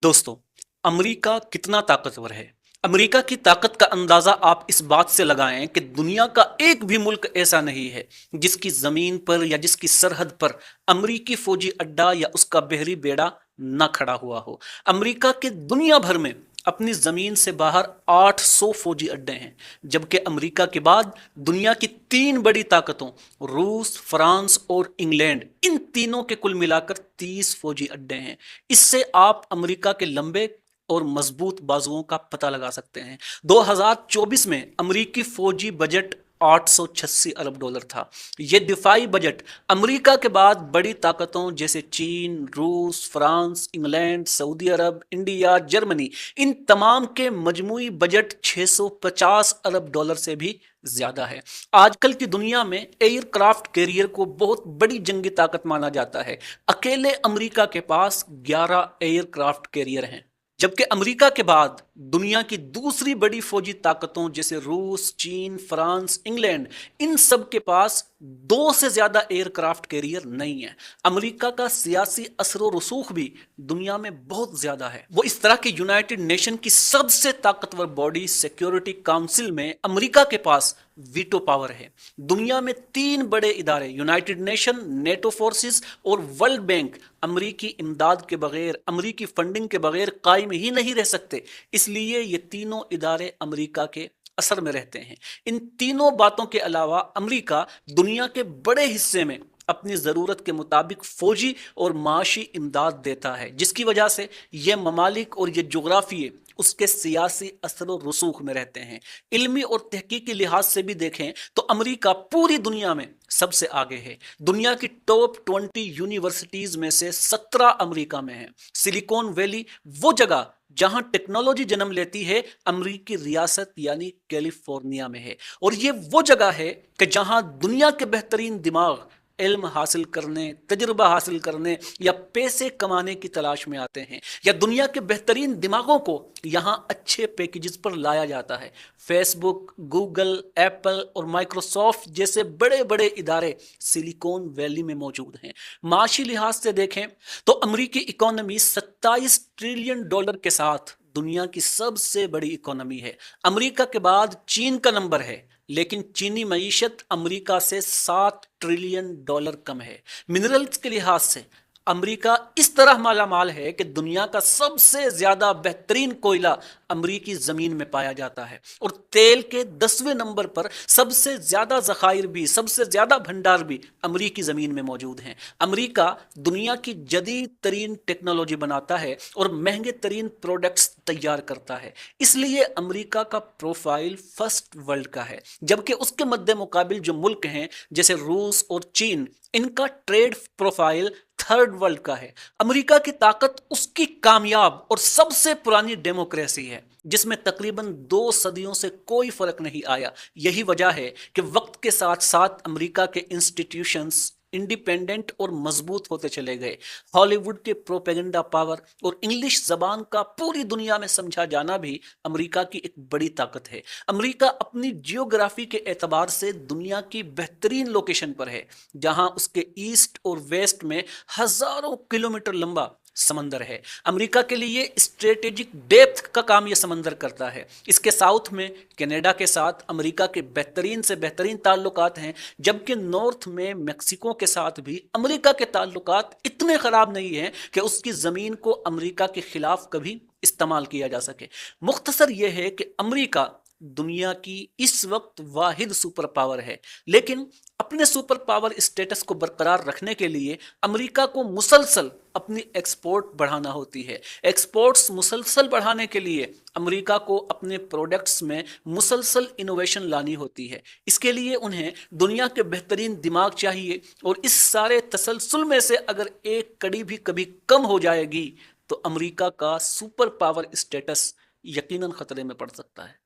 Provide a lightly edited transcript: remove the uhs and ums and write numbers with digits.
दोस्तों, अमेरिका कितना ताकतवर है? अमेरिका की ताकत का अंदाजा आप इस बात से लगाएं कि दुनिया का एक भी मुल्क ऐसा नहीं है जिसकी जमीन पर या जिसकी सरहद पर अमेरिकी फौजी अड्डा या उसका बहरी बेड़ा न खड़ा हुआ हो। अमेरिका के दुनिया भर में अपनी जमीन से बाहर 800 फौजी अड्डे हैं, जबकि अमेरिका के बाद दुनिया की तीन बड़ी ताकतों रूस, फ्रांस और इंग्लैंड, इन तीनों के कुल मिलाकर 30 फौजी अड्डे हैं। इससे आप अमेरिका के लंबे और मजबूत बाजुओं का पता लगा सकते हैं। 2024 में अमेरिकी फौजी बजट 886 अरब डॉलर था। यह दिफाई बजट अमेरिका के बाद बड़ी ताकतों जैसे चीन, रूस, फ्रांस, इंग्लैंड, सऊदी अरब, इंडिया, जर्मनी, इन तमाम के मजमूई बजट 650 अरब डॉलर से भी ज्यादा है। आजकल की दुनिया में एयरक्राफ्ट कैरियर को बहुत बड़ी जंगी ताकत माना जाता है। अकेले अमेरिका के पास 11 एयरक्राफ्ट कैरियर हैं, जबकि अमेरिका के बाद दुनिया की दूसरी बड़ी फौजी ताकतों जैसे रूस, चीन, फ्रांस, इंग्लैंड, इन सब के पास 2 से ज्यादा एयरक्राफ्ट कैरियर नहीं है। अमेरिका का सियासी असर और रसूख भी दुनिया में बहुत ज्यादा है। वो इस तरह के यूनाइटेड नेशन की सबसे ताकतवर बॉडी सिक्योरिटी काउंसिल में अमेरिका के पास वीटो पावर है। दुनिया में 3 बड़े इदारे यूनाइटेड नेशन, नेटो फोर्सेस और वर्ल्ड बैंक अमेरिकी इमदाद के बगैर, अमेरिकी फंडिंग के बगैर कायम ही नहीं रह सकते। इसलिए ये तीनों इदारे अमेरिका के असर में रहते हैं। इन तीनों बातों के अलावा अमेरिका दुनिया के बड़े हिस्से में अपनी ज़रूरत के मुताबिक फौजी और माशी इमदाद देता है, जिसकी वजह से यह ममालिक और ये जोग्राफिये उसके सियासी असर और रसूख में रहते हैं। इल्मी और तहकीकी लिहाज से भी देखें तो अमेरिका पूरी दुनिया में सबसे आगे है। दुनिया की टॉप 20 यूनिवर्सिटीज़ में से 17 अमेरिका में है। सिलिकॉन वैली वो जगह जहां टेक्नोलॉजी जन्म लेती है, अमेरिकी रियासत यानी कैलिफोर्निया में है। और ये वो जगह है कि जहां दुनिया के बेहतरीन दिमाग इल्म हासिल करने, तजुर्बा हासिल करने या पैसे कमाने की तलाश में आते हैं, या दुनिया के बेहतरीन दिमागों को यहाँ अच्छे पैकेजेस पर लाया जाता है। फेसबुक, गूगल, एप्पल और माइक्रोसॉफ्ट जैसे बड़े बड़े इदारे सिलिकॉन वैली में मौजूद हैं। माशी लिहाज से देखें तो अमेरिकी इकोनॉमी 27 ट्रिलियन डॉलर के साथ दुनिया की सबसे बड़ी इकोनॉमी है। अमेरिका के बाद चीन का नंबर है, लेकिन चीनी मईशत अमेरिका से 7 ट्रिलियन डॉलर कम है। मिनरल्स के लिहाज से अमेरिका इस तरह माला माल है कि दुनिया का सबसे ज्यादा बेहतरीन कोयला अमेरिकी जमीन में पाया जाता है, और तेल के 10वें नंबर पर सबसे ज्यादा जखायर भी, सबसे ज्यादा भंडार भी अमेरिकी जमीन में मौजूद हैं। अमेरिका दुनिया की जदीद तरीन टेक्नोलॉजी बनाता है और महंगे तरीन प्रोडक्ट्स तैयार करता है। इसलिए अमेरिका का प्रोफाइल फर्स्ट वर्ल्ड का है, जबकि उसके मद्दे मुकाबिल जो मुल्क हैं जैसे रूस और चीन, इनका ट्रेड प्रोफाइल थर्ड वर्ल्ड का है। अमेरिका की ताकत उसकी कामयाब और सबसे पुरानी डेमोक्रेसी है, जिसमें तकरीबन 2 सदियों से कोई फर्क नहीं आया। यही वजह है कि वक्त के साथ साथ अमेरिका के इंस्टीट्यूशंस इंडिपेंडेंट और मजबूत होते चले गए। हॉलीवुड के प्रोपेगेंडा पावर और इंग्लिश जबान का पूरी दुनिया में समझा जाना भी अमेरिका की एक बड़ी ताकत है। अमेरिका अपनी जियोग्राफी के एतबार से दुनिया की बेहतरीन लोकेशन पर है, जहां उसके ईस्ट और वेस्ट में हजारों किलोमीटर लंबा समंदर है। अमेरिका के लिए स्ट्रेटेजिक डेप्थ का काम यह समंदर करता है। इसके साउथ में कनाडा के साथ अमेरिका के बेहतरीन से बेहतरीन ताल्लुकात हैं, जबकि नॉर्थ में मेक्सिको के साथ भी अमेरिका के ताल्लुकात इतने खराब नहीं हैं कि उसकी ज़मीन को अमेरिका के खिलाफ कभी इस्तेमाल किया जा सके। मुख्तसर यह है कि अमेरिका दुनिया की इस वक्त वाहिद सुपर पावर है, लेकिन अपने सुपर पावर स्टेटस को बरकरार रखने के लिए अमेरिका को मुसलसल अपनी एक्सपोर्ट बढ़ाना होती है। एक्सपोर्ट्स मुसलसल बढ़ाने के लिए अमेरिका को अपने प्रोडक्ट्स में मुसलसल इनोवेशन लानी होती है। इसके लिए उन्हें दुनिया के बेहतरीन दिमाग चाहिए, और इस सारे तसलसल में से अगर एक कड़ी भी कभी कम हो जाएगी तो अमेरिका का सुपर पावर स्टेटस यकीनन खतरे में पड़ सकता है।